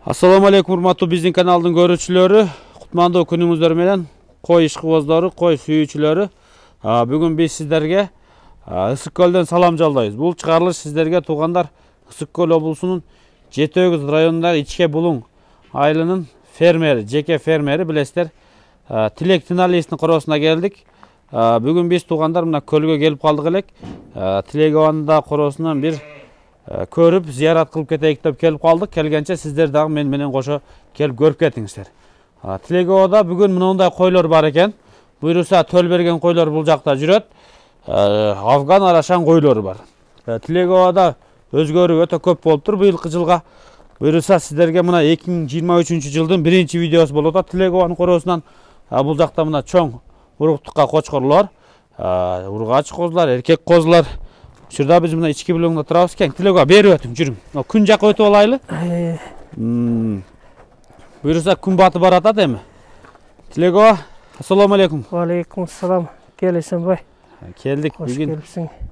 Assalamu alaikum урматтуу биздин каналдын көрүүчүлөрү. Кутмандуу күнүңүздөр менен кой ишкыбоздору, кой сүйүүчүлөрү. Бүгүн биз сиздерге Ысык көлдөн салам жолдойбуз. Бул чыгарылыш сиздерге туугандар Ысык көл облусунун Жети Өгүз районундагы Ичке Булуң айылынын фермери, жеке фермери билесиздер. Тилек Тиналиевдин короосуна келдик. Бүгүн биз туугандар мына көлгө келип калдык элек. Тилек абанында короосунан бир көрүп, зиярат кылып кетейик деп келип калдык. Келгенче сиздер дагы мен менен кошо келип көрүп кетиңиздер. Тилегоодо бүгүн мындай койлор бар экен. Буйруса төл берген койлор бул жакта жүрөт. Афган арашан койлору бар. Тилегоодо өзгөрүү өтө көп болуптур быйылкы жылга. Буйруса сиздерге мына 2023-жылдын биринчи видеосу болуп атат. Тилегоонун короосунан бул жакта мына чоң уруктукка кочкорлор, ургач козулар, эркек козулар. Şurada biz buna içki bloğunda turabız ekan. Tilega beri ötüң, жүрүң. Күн жакка өтүп алайлы. Буйруса күн батып баратат эми. Тилего, ассаламу алейкум. Ва алейкум ассалам. Келесиң бай. Келдик. Бүгүн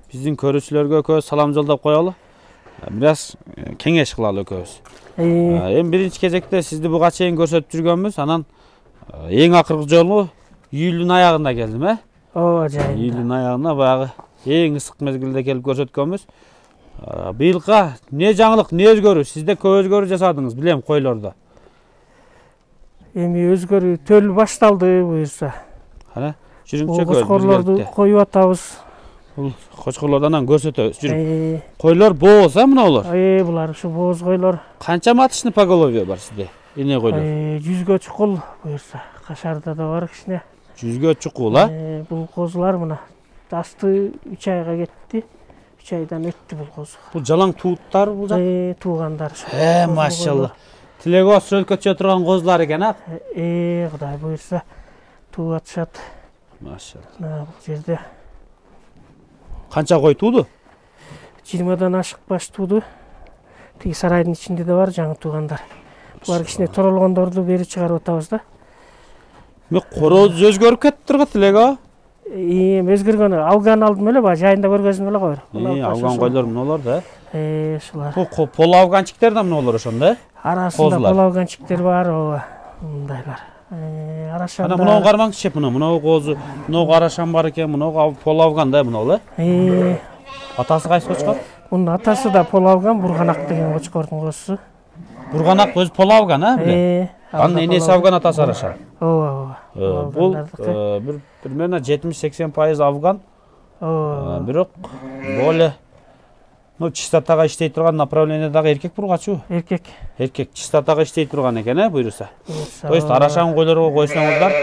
биздин көрүүчүлөргө көз салам жолдоп коелу. Бираз кеңеш кылалы экөөбүз. Эми биринчи кезекте сизди буга чейин көрсөтүп жүргөнбүз. Анан эң акыркы жолу июлдун аягында келдим, Ооба, жай. Июлдун аягында баягы эң ысык мезгилде келип көрсөткөнбүз. Быйылка не жаңылык, не өзгөрүү? Сизде көп өзгөрүү жасадыңыз, билем койлордо. Эми өзгөрүү төл башталды буюрса. Кана, жүрүңчү көз. Кочкорлорду коюп атабыз. Бул кочкорлордон анан көрсөтөбүз. Жүрүң. Койлор бооз, мыналар? Булар ушу бооз койлор. Канча матычный поголовье бар сизде? Эне койлор? 100гө чукул буюрса. Кашарда да бар кичине. 100гө чукул, Бул козулар мына асты 3 айга кетти. 3 айдан өттү бул козу. Бул жалаң тууттар бул жак? Туугандар. Машалла. Тилего сөлкөчө турган козулар экен, Кудай буйрса тууп атышат. Машалла. Бул жерде канча кой тууду? 20дан ашык баш тууду. Тиги сарайдын ичинде да бар жаңы туугандар. Булар кичине торолгондорду бери чыгарып атабыз да. Короз өзгөрүп кетиптир го Тилего? Өзгөргөн Афган алдым эле, жайында көргөзүм эле койр. Афган койлор мыналар да. Ушулар. Пол афганчиктер да мыналар ошондо, Арасында пол афганчиктер бар, мындайлар. Арашан. Ана мынау кармаңызчы, мынау козу, мынау арашан бар экен, мынау пол афган да мынау эле. Атасы кайсы кочкор? Мунун атасы да пол афган, Бурганак деген кочкордун козусу. Бурганак өзү пол афган, биле? Анын энеси афган, атасы арашан. Ооба. Бул бир примерно 70-80% афган. Бирок более чистотага иштей турган направлениядагы эркек бургачу? Эркек. Эркек чистотага иштей турган экен, буйруса. То есть арашан койлорго койсоңуздар,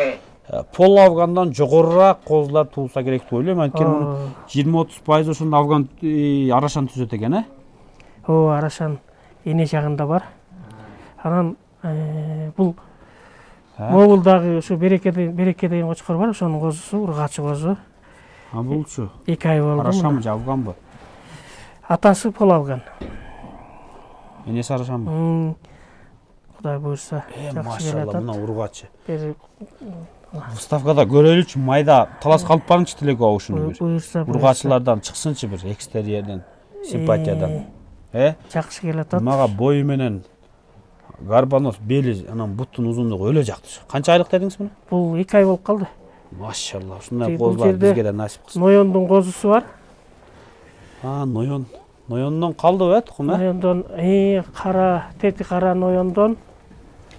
пол афгандан жогорураак козулар туулса керек деп ойлойм. Анткени 20-30% ошондо афган арашан түзөт экен, Арашан эне жагында бар. Анан бул Моңгулдагы ушу Береке деген кочкор бар, ошонун козусу, ургачы козу. Булчу? 2 ай болду. Арашанбы, афганбы? Атасы пол афган. Энеси арашанбы? Кудай буйрса. Машалла, мына ургачы. Выставкада көрөлүчү, майда талас калып барыңчы Тилего ушуну бир. Ургачылардан чыксынчы бир экстерьерден, симпатиядан. Жакшы келатат. Мага бою менен гарбанос, бели, анан буттун узундугу өлө жакты. Канча айлык дедиңиз муну? Бул 2 ай болуп калды. Машалла, ушундай козулар бизге да насип кылсын. Ноёндун козусу бар. Ноён. Ноёндон калдыбы, тукум, Ноёндон, кара, тети кара ноёндон.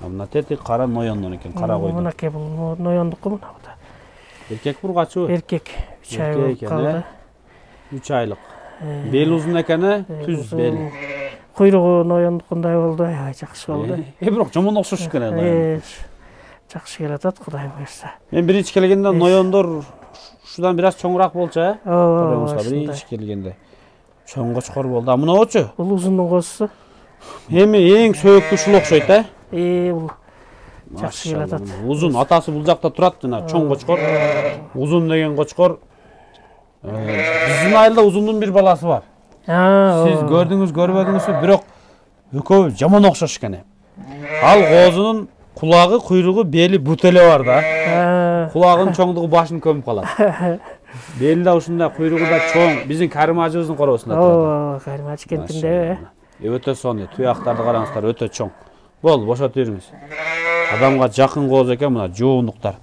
Мына тети кара ноёндон экен, кара койдон. Мынакей бул ноёндуку мына. Эркек бургачы? Эркек. 3 ай болуп калды. 3 айлык. Бел узун экен, түз бел. Куйругу ноёндукундай болду, жакшы болду. Бирок жомон окшош экен. Жакшы келатат, Кудай буйрса. Мен биринчи келгенде ноёндор ушудан бир аз чоңураак болчу, Ооба. Биринчи келгенде чоң кочкор болду. Мынабычы? Бул узундун козусу. Эми эң сөөктүү ушул окшойт, Бул жакшы келатат. Узун, атасы бул жакта турат, жана чоң кочкор. Узун деген кочкор. Биздин айылда узундун бир баласы бар. Сиз көрдүңүз, көрбөдүңүзбү, бирок экөө жаман окшош экен. Ал козунун кулагы, куйругу, бели, бутеле бар да. Кулагынын чоңдугу башын көмүп калат. Бели да ушундай, куйругу да чоң. Биздин Карим ажыбыздын короосунда турат. Карим ажы кентинде. Өтө сонун, туяктарды караңыздар, өтө чоң. Бол, бошотуп бериңиз. Адамга жакын кооз экен мына жоонуктар.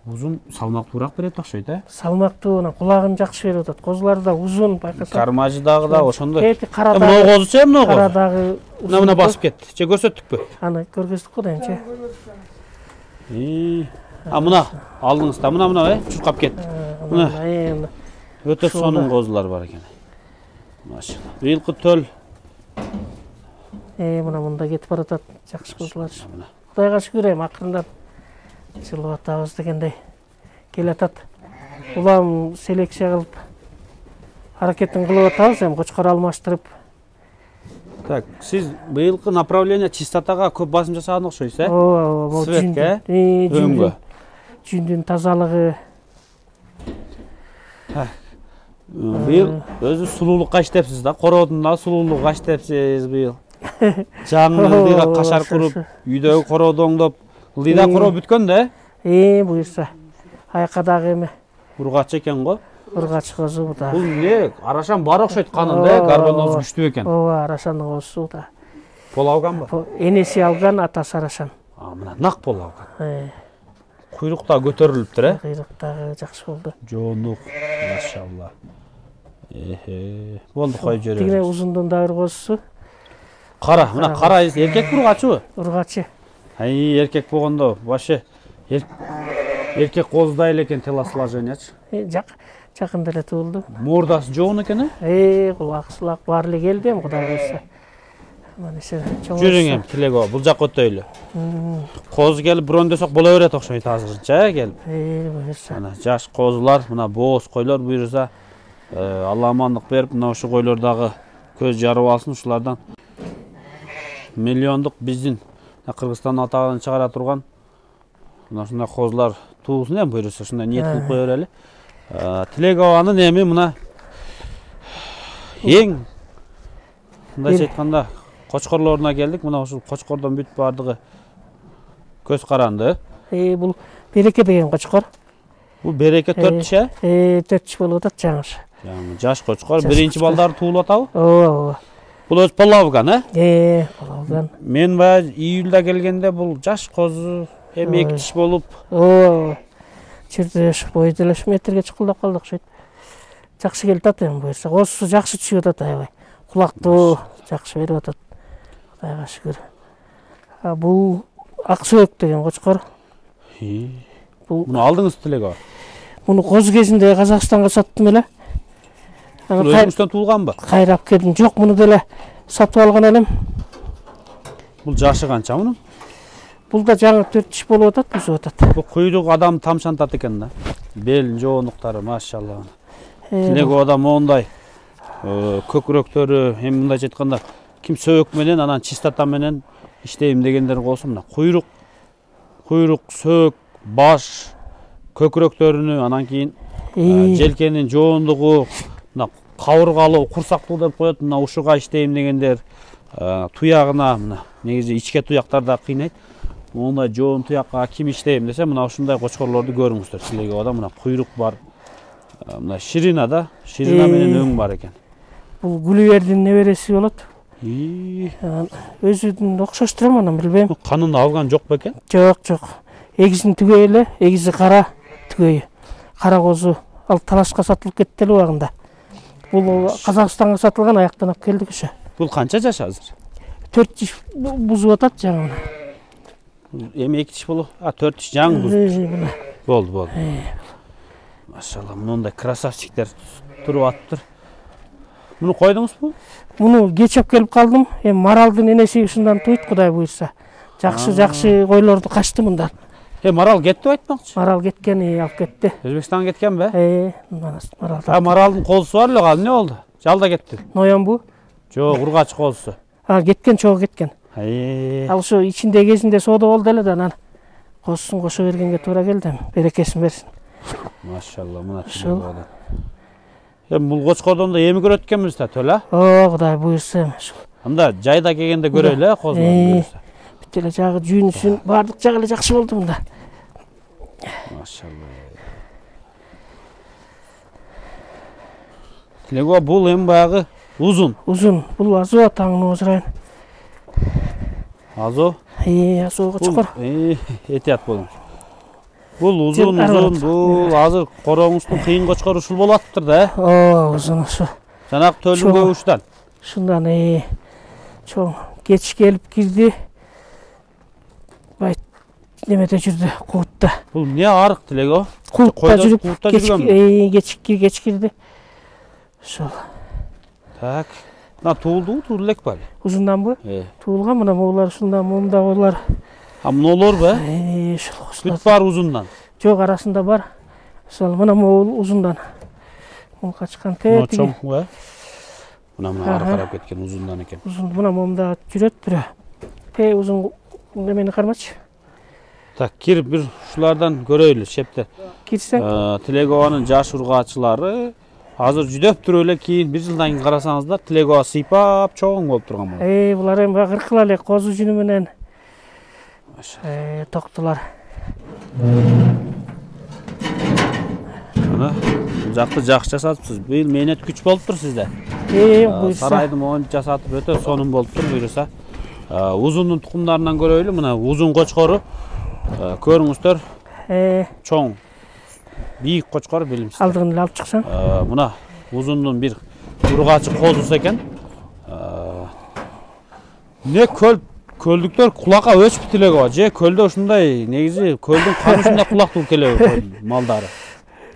Узун салмактуураак берет окшойт, Салмактуу, мына кулагын жакшы берип атат. Козулар да узун, байкасаң. Кармажы дагы да ошондой. Кети кара Мына козучу, мына кара козу. дагы Мына басып кетти. Че көрсөттүкпү? аны көргөздүк го дайымчы. Мына алдыңызда, мына чуркап кетти. Мына өтө сонун козулар бар экен. Машалла. Быйылкы төл мына мында кетип баратат жакшы козулар. Кудайга шүгүр акырындан жылып атабыз дегендей келатат. Улам селекция кылып аракетин кылып атабыз, эми кочкор алмаштырып. Так, сиз быйылкы направление чистотага көп басым жасаган окшойсуз, Ооба, светке, өңгө. Жүндүн тазалыгы. Быйыл өзү сулуулукка иштепсиз да, короодун да сулуулугу иштепсиз быйыл. Жаңы ылдыйга кашар куруп, үйдөгү корооду оңдоп, ылдыйда короо бүткөн да? Буюрса. Айка дагы эме. Ургач экен го. Ургач козу бу да. Бул эмне? Арашан бар окшойт канында, карбоноз күчтүү экен. Ооба, Арашандын козусу да. Пол алганбы? Энеси алган, атасы Арашан. Мына нак пол алган. Куйрук да көтөрүлүптүр, Куйрук дагы жакшы болду. Жоонук, машалла. Болду, коюп жибере. Тигине узундун да бир козусу. Кара, мына кара эркек ургачыбы? Ургачы. Эркек болгондо вообще эркек козудай эле экен телосложениячы. Жакында эле туулду. Мордасы жоон экен, Кулак баары эле келди эми Кудай буйрса. Мына жүрүң эми Тилего, бул жакка өтөйлү. Козу келип бирөөндөсөк боло берет окшойт азырынча, келип. Буйрса. Мына жаш козулар, мына бооз койлор буйрса, Алла амандык берип, мына ушу койлор дагы көз жарып алсын ушулардан. Миллиондук биздин Кыргызстан атагын чыгара турган мына ушундай козулар туусун эми буйрса, ушундай ниет кылып кое берели. Тилегованын эми мына эң мындайча айтканда кочкорлоруна келдик. Мына ушул кочкордон бүт бардыгы көз каранды. Бул Береке деген кочкор. Бул Береке 4 тиш, 4 тиш болуп атат жаңы. Жаш кочкор, биринчи балдары туулуп атабы? Ооба. Бул өз полавган, полавган. Мен баягы июлда келгенде бул жаш козу эми 2 тиш болуп. Жерде бойдо эле метрге чукулдап калды окшойт. Жакшы келип атат эми буйрса. Козусу жакшы түшүп атат аябай. Кулактуу жакшы берип атат. Кудайга шүгүр. Бул Аксөөк деген кочкор. Муну алдыңыз Тилего? Муну козу кезинде Казакстанга саттым эле. Бул өзүңүздөн туулганбы? Кайрап келдим. Жок, муну деле сатып алган элем. Бул жашы канча мунун? Бул да жаңы 4 тиш болуп атат, өсүп атат. Бул куйрук адам тамшантат экен да. Бел жоонуктары, машалла. Тилего адам мондай көкүрөктөрү, эми мындайча айтканда, ким сөөк менен, анан чистота менен иштейм дегендер болсун, мына куйрук, сөөк, баш, көкүрөктөрүнү, анан кийин желкенин жоондугу, мына кабыргалуу, курсактуу деп коет, мына ушуга иштейм дегендер, туягына, мына негизи ичке туяктар да кыйнайт. Мондай жоон туякка ким иштейм десе, мына ушундай кочкорлорду көрүңүздөр. Тилегода мына куйрук бар. Мына Ширина да, Ширина менен өң бар экен. Бул Гүлүбердин небереси болот. Өзүдүн окшоштурам, анан билбейм. Канын алган жок бекен? Жок. Эгизин түгөй эле, эгизи кара түгөйү. Кара козу ал талашка сатылып кетти эле убагында. Бул Казакстанга сатылган, аяктан алып келдик ошо. Бул канча жаш азыр? 4 тиш бузуп атат жаңы. Эми 2 тиш болуп, 4 тиш жаңы бузуп. Болду. Машалла, мындай красавчиктер туруп атыптыр. Муну койдуңузбу? Муну кеч алып келип калдым. Эми Маралдын энеси ушундан туйт, Кудай буйрса. Жакшы койлорду качты мындан. Марал кетти айтмакчы? Марал кеткен, алып кетти. Өзбекстанга кеткенби? Марал. Маралдын козусу бар эле, калды эмне болду? Жалда кетти. Ноянбу? Жок, ургач козусу. Кеткен, чогуу кеткен. Ал ушу ичинде кезинде соода болду эле да, анан козусун кошо бергенге туура келди. Берекесин берсин. Машалла, мына Тилегода. Эми бул кочкордон да эми көрөт экенбиз да, төл, Кудай буйрса эми ушул. Анда жайда келгенде көрөлү, козуларды. Бүт эле жагы жүйүнүсүн баардык жагы эле жакшы болду мында. Машалла. Тилего бул эми баягы узун. Бул азуу атаңын озурайын. Азо. Азо кочкор. Этият болуңуз. Бул узун, бул азыр короңуздун кыйын кочкору ушул болуп атыптыр да. Узун ушу. Жанагы төлүн көбүштан. Шундан чоң кеч келип кирди. Бай немете жүрдү куутта. Бул эмне арык Тилего? Куутта жүрүп кеч кеч кирди. Ошол. Так. Мына туулдубу, туулду элек бали? Узунданбы? Туулган мына могулар ушундан, мында болар. А мыналар ба? Ошол. Бүт бар узундан. Жок, арасында бар. Ошол мына могул узундан. Мул качкан Мына чоң ба? Мына ары карап кеткен узундан экен. Узун мына момда жүрөт бирөө. Узун немени кармачы. Так, кирип бир ушулардан көрөйлү, шептер. Кирсең. Тилегованын жаш ургаачылары азыр жүдөп туруп эле кийин бир жылдан кийин карасаңыздар, Тилегова сыйпап чоң болуп турган болот. Булар эми акыркыла эле козу жүнү менен токтулар. Мына бул жакты жакшы жасатыпсыз. Быйыл мээнет күч болуптур сизде. Сарайды моюнтуп жасатып өтө сонун болуптур буюрса. Узундун тукумдарынан көрөйлү, мына узун кочкору көрүңүздөр. Чоң бийик кочкор билимсиз. Алдыгын эле алып чыксаң. Мына узундун бир ургаачы козусу экен. Не көлдүктөр кулакка өчпү Тилегова. Же көлдө ушундай негизи көлдүн канысында кулак туруп келеби малдары.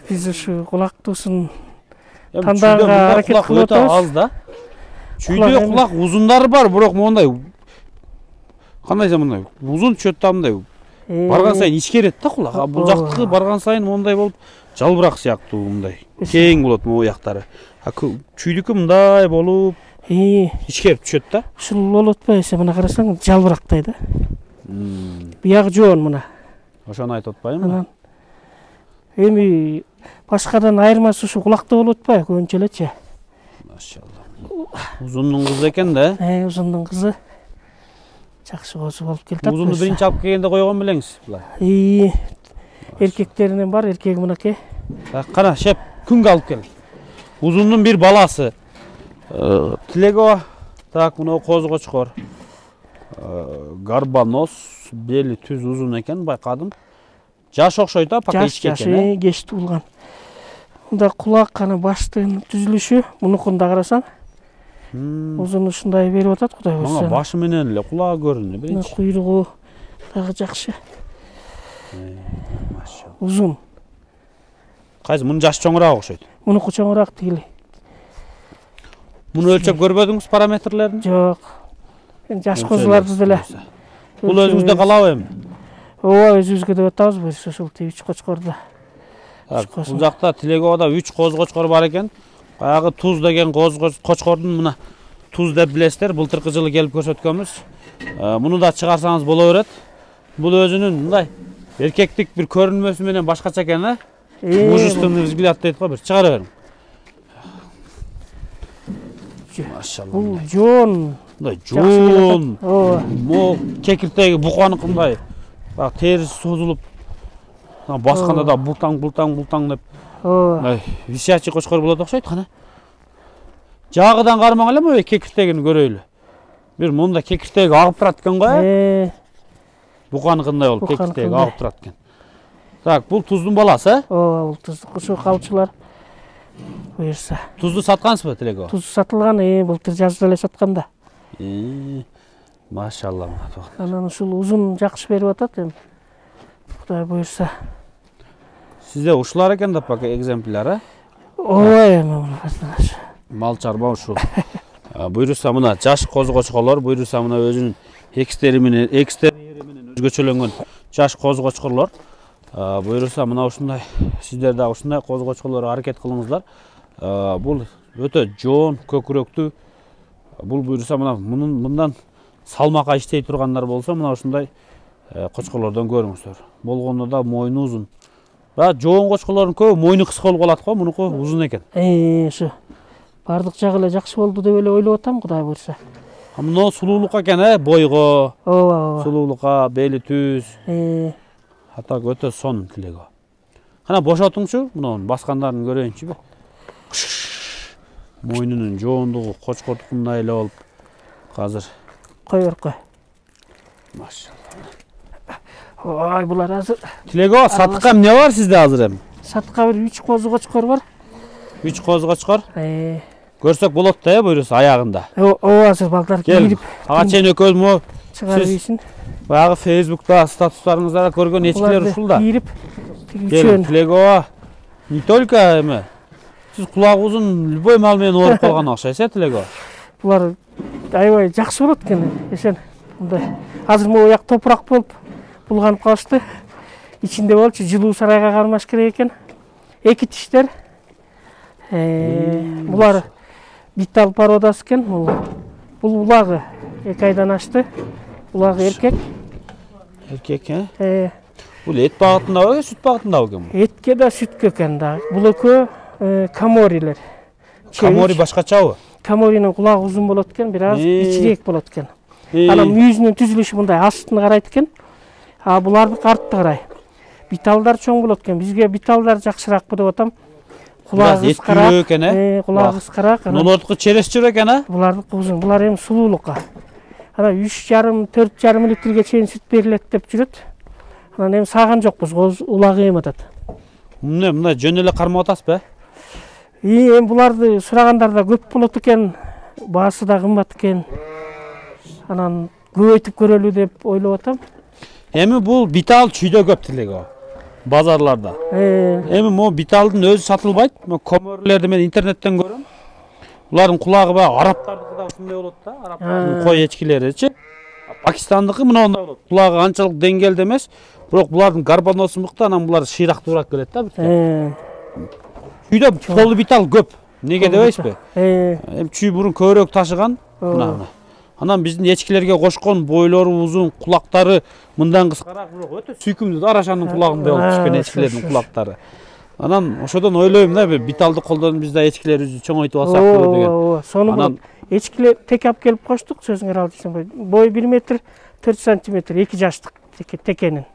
Биз ушу кулактуусун тандаганга аракет кылып атабыз. Аз да. Чүйдө кулак узундары бар, бирок мондай кандай мындай узун түшөт да мындай. Барган сайын ичкерет да кулак. Бул жактыкы барган сайын мондай болуп жалбырак сыяктуу мындай. Кең болот могу жактары. Чүйдүкү мындай болуп ичкерип түшөт да. Ушул болуп атпайбы? Мына карасаң жалбырактай да. Биягы жоон мына. Ошону айтып атпаймынбы? Эми башкадан айырмасы ушу кулакта болуп атпайбы көбүнчө элечи? Машалла. Узундун кызы экен да. Узундун кызы. Жакшы козу болуп келатат. Узунду биринчи алып келгенде койгон белеңиз булар. Эркектеринен бар, эркеги мынакей. Кана шеп, күнгө алып кел. Узундун бир баласы. Тилегова. Так, мына козу кочкор. Гарбанос, бели түз узун экен, байкадым. Жаш окшойт да, пока ичке экен. Кеч туулган. Мында кулак кана баштын түзүлүшү, мунукунда карасаң. Узун ушундай берип атат, Кудай буйрса. Мага башы менен эле кулагы көрүнүп, биринчи. Куйругу дагы жакшы. Машалла. Узун. Кайсы мунун жашы чоңураак окшойт? Мунуку чоңураак тигили. Муну өлчөп көрбөдүңүз параметрлерин? Жок. Жаш козуларды деле. Бул өзүңүздө калабы эми? Ооба, өзүбүзгө деп атабыз буюрса ушул 3 кочкорду. Бул жакта Тилеговада 3 козу кочкор бар экен. Баягы Туз деген кочкордун мына Туз деп билесиздер. Былтыркы жылы келип көрсөткөнбүз. Муну да чыгарсаңыз боло берет. Бул өзүнүн мындай эркектик бир көрүнмөсү менен башкача экен, а? Мужественный взгляд дейт го, бир чыгара бериң. Машалла. Бул жоон. Мындай жоон. Мо кекиртеги буканыкындай. Бак териси созулуп, басканда да бултаң деп. Висячий кочкор болот окшойт кана. Жагыдан кармаң эле могу кекиртегин көрөйлү. Бир монда кекиртеги агып турат экен го. Буканыкындай болуп кекиртеги агып турат экен. Так, бул Туздун баласы, Ооба, бул Туздук ушу калчылар. Буюрса. Тузду саткансызбы Тилегова? Туз сатылган, былтыр жазда эле сатканда. Машалла. Анан ушул узун жакшы берип атат эми. Кудай буюрса. Сизде ушулар экен да пока экземпляр, а? Ооба, эми мал чарба ушу. Буюрса мына жаш козу кочкорлор, буюрса мына өзүнүн экстери менен өзгөчөлөнгөн жаш козу кочкорлор. Буюрса мына ушундай сиздер да ушундай козу кочкорлорго аракет кылыңыздар. Бул өтө жоон, көкүрөктүү. Бул буюрса мына мындан салмакка иштей тургандар болсо, мына ушундай кочкорлордон көрүңүздөр. Болгондо да мойну узун. Жоон кочкорлордун көбү мойну кыска болуп калат го, мунуку узун экен. Ушу бардык жагы эле жакшы болду деп эле ойлоп атам, Кудай буйрса. Мына сулуулукка экен, бойго. Ооба. Сулуулукка, бели түз. Атак өтө сон Тилегова. Кана бошотуңчу, мунун баскандарын көрөйүнчүбү. Мойнунун жоондугу кочкордукундай эле болуп. Азыр кой. Maşallah. Ой, булар азыр. Tilego sattıkka ne var sizde hazır hem? Сатка bir 3 kozu koçkor var. 3 koz koçkor. Görsek bolot da ya buyursa ayağında. O azır balдар Gel. girip Ağaçen ököz mu? çıkarып Siz- ийsin. Bayağı Facebook'ta statuslarınızda görgön eçkiler uşulda. Girip Gel üçön. Tilego. Не только эме. Siz kulak uzun любой мал менен ооруп калган окшойсуз э Tilego. Булар аябай жакшы болот экен. Эсен мындай. Азыр могу як топурак болуп булганып калышты. İçinde болчу жылуу сарайга кармаш керек экен. Эки тиштер. Булар битал породасы экен. Бул булагы 2 айдан ашты. Булагы эркек. Erkek he? Бул эт багытындабы, сүт багытындабы экен бул? Этке да сүткө экен да. Бул экөө каморилер. Камори башкачабы? Каморинин кулагы узун болот экен, бир аз ичирээк болот экен. Эй. Анан мүйүзүнүн түзүлүшү мындай астын карайт экен. А булардыкы артты карай. Биталдар чоң болот экен. Бизге биталдар жакшыраакпы деп атам. Biraz Кулагы et küçük eкен he? Кулагы кыскараак. Нолордуку черес жүрөк экен а? Булардыкы узун. Булар эми сулуулукка. Анан 3,5-4,5 литрге чейин сүт берилет деп жүрөт. Анан эми саган жокпуз. Улагы эми атат. Мына жөн эле кармап атасызбы? Эми буларды сурагандар да көп болот экен. Баасы да кымбат экен. Анан көбөйтүп көрөлү деп ойлоп атам. Эми бул битал чүйдө көп Tilego. Базарларда. Эми могу биталдын өзү сатылбайт. Мен комөрлөрдү мен интернеттен көрөм. Булардын кулагы баягы арабтардыкы да ушундай болот да. Арабтардын кой эчкилеричи. Пакистандыкы мындай болот. Кулагы анчалык деңгээлде эмес, бирок булардын гарбаносу мыкты, анан булар шыйрактуураак келет да бир. Чүйдө полу битал көп. Неге дебейсизби? Эми чүй бурун көбүрөөк ташыган. Мына. Анан биздин эчкилерге кошкон бойлору узун, кулактары мындан кыскараак, бирок өтө сүйкүмдүү да Арашанын кулагындай болуп түшкөн эчкилердин кулактары. Анан ошодон ойлойм да, бир биталды колдонуп биз да эчкилерибизди чоңойтуп алсакпы деген. Сону анан эчкилер тек алып келип коштук, сөзүңөр ал десем. Бою 1 метр 4 сантиметр, 2 жаштык текенин.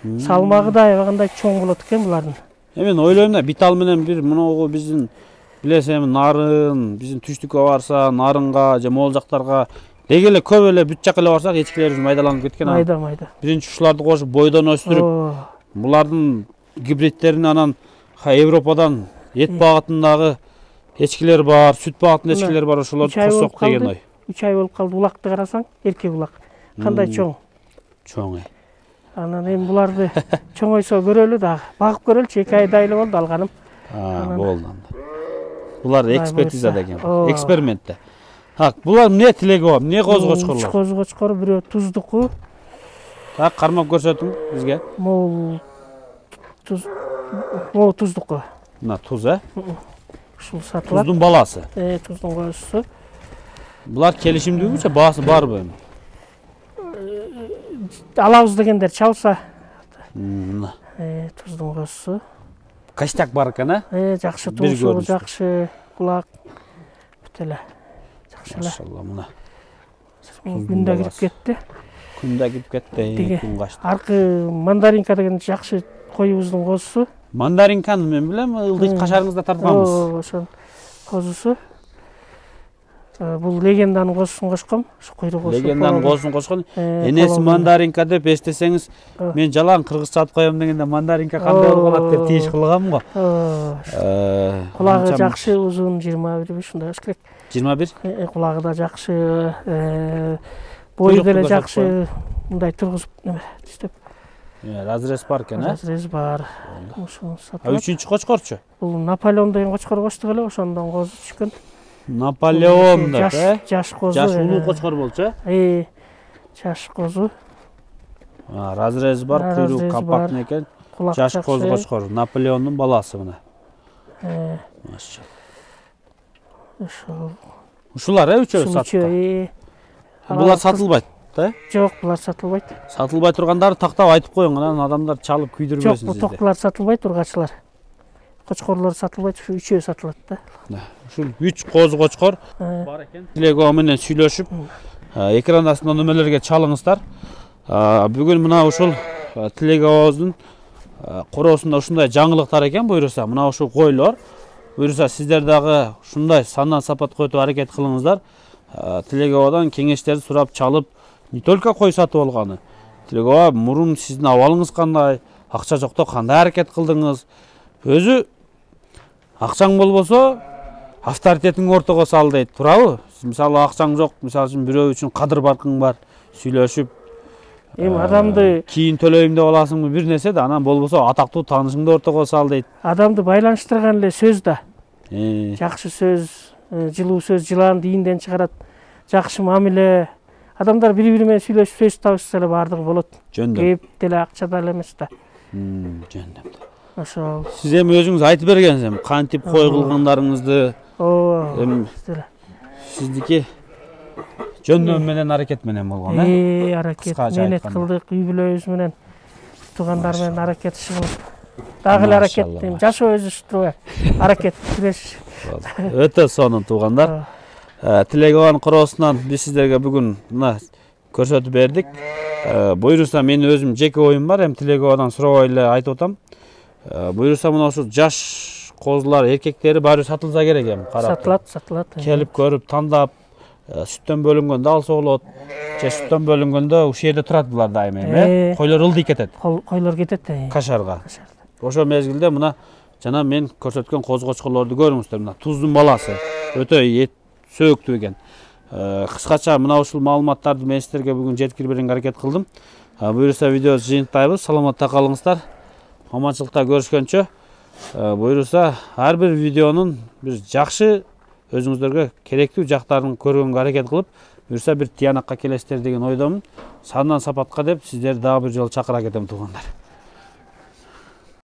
Салмагы да аябагандай чоң болот экен булардын. Мен ойлойм да, битал менен бир мынагу биздин билесем нарын, биздин түштүккө барса, нарынга же могул жактарга деги эле көп эле бүт жака эле барсак эчкилерибиз майдаланып кеткен. Майда. Биринчи ушуларды кошуп бойдон өстүрүп, булардын гибридтерин анан Европадан эт багытындагы эчкилер бар, сүт багытындагы эчкилер бар, ошолорду кошсок деген ой. 3 ай болуп калды, улакты карасаң, эркек улак. Кандай чоң. Чоң. Анан эми буларды чоңойсо көрөлү да, багып көрөлчү, 2 айда эле болду алганым. Болду анда. Булар экспертизада экен, экспериментте. Так, булар эмне Tilego, эмне коз кочкорлор? Коз кочкор бирөө туздуку. Так, кармап көрсөтүң бизге. Мол туздуку. Мына туз, э? Ушул сатылат. Туздун баласы. Туздун козусу. Булар келишимдүүбү, баасы барбы эми? Алабыз дегендер чалса. Мына. Туздун козусу. Качтак бар экен, э? Жакшы туусу, жакшы кулак. Бүт эле. Жакшы эле. Машалла, мына. Күн да кирип кетти. Күн да кирип кетти, күн качты. Аркы мандаринка деген жакшы коюбуздун козусу. Мандаринканы мен билем, ылдый кашарыңызда тартканбыз. Ошол козусу. Бул легенданын козусун кошком. Ушу куйрук козусу. Легенданын козусун кошкон. Энеси мандаринка деп эстесеңиз, мен жалаң кыргызча атып коем дегенде мандаринка кандай болуп калат деп тийиш кылгам го. Кулагы жакшы, узун 21 ушундай болуш керек. 21? Кулагы да жакшы, бою деле жакшы, мындай тургузуп неме түстөп. Разрез бар экен, э? Разрез бар. Ушуну сатып. Үчүнчү кочкорчу? Бул Наполеон деген кочкор коштук эле, ошондон козу түшкөн. Наполеон деп, жаш козу. Жаш улуу кочкор болчу, э? Жаш козу. Разрез бар, куйрук компактный экен. Жаш козу кочкор, Наполеондун баласы мына. Машалла. Ушулар, үчөө сатты. Булар сатылбайт, да? Жок, булар сатылбайт. Сатылбай тургандары тактап айтып коюң, анан адамдар чалып күйдүрбөсүн сизди. Жок, бул токтулар сатылбайт, ургачылар. Кочкорлор сатылбайт, ушу үчөө сатылат да. Ушул 3 коз кочкор бар экен. Tilego менен сүйлөшүп, экран астында немелерге чалыңыздар. Бүгүн мына ушул Tilego'буздун короосунда ушундай жаңылыктар экен буйруса. Мына ушул койлор буйруса сиздер дагы ушундай сандан сапат көтүп аракет кылыңыздар. Tilego'дан кеңештерди сурап чалып, не только кой сатып алганы. Тилегова, мурун сиздин абалыңыз кандай, акча жокто кандай аракет кылдыңыз? Өзү акчаң болбосо авторитетиң ортого сал дейт, туурабы? Мисалы акчаң жок, мисалы үчүн бирөө үчүн кадыр баркың бар, сүйлөшүп, эми адамды кийин төлөйм деп аласыңбы бир нерсе да, анан болбосо атактуу таанышыңды ортого сал дейт. адамды байланыштырган эле сөз да. Э, Жакшы сөз, жылуу сөз жыланды ийинден чыгарат. Жакшы мамиле. Адамдар бири-бири менен сүйлөшүп сөз табышса эле бардыгы болот. жөндөм. Кеп деле акча да эле эмес да. Жөндөм. Ошол. Сиз эми өзүңүз айтып бергенсиз эми кантип кой кылгандарыңызды. Ооба. Эми сиздики жөндөм менен аракет менен болгон, Аракет Кыскача менен айтканда. кылдык, үй бүлөбүз менен туугандар менен аракет ишибиз. Дагы эле аракет Машалла, дейм. Жашоо өзү ушундай. Аракет күреш. Өтө сонун туугандар. Тилегованын короосунан биз сиздерге бүгүн мына көрсөтүп бердик. Буйруса менин өзүм жеке оюм бар, эми Тилегованан сурабай эле айтып атам. Буйруса мына ушу жаш козулар, эркектери баары сатылса керек эми, карап. Сатылат. Келип көрүп, тандап, сүттөн бөлүнгөндө алса болот. Же сүттөн бөлүнгөндө ушул жерде турат булар дайыма эми. Койлор ылдый кетет. Койлор кетет. Кашарга. Ошол мезгилде мына жана мен көрсөткөн коз-кочкорлорду көрүңүздөр. Мына туздун баласы. Өтө сөөктүү экен. Кыскача мына ушул маалыматтарды мен сиздерге бүгүн жеткирип берүүгө аракет кылдым. Буйруса видеобузду жыйынтайбыз. Саламатта калыңыздар. Аманчылыкта көрүшкөнчө. Буйруса ар бир видеонун бир жакшы өзүңүздөргө керектүү жактарын көргөнгө аракет кылып, буйруса бир тиянакка келесиздер деген ойдомун. Сандан сапатка деп сиздерди дагы бир жолу чакыра кетем туугандар.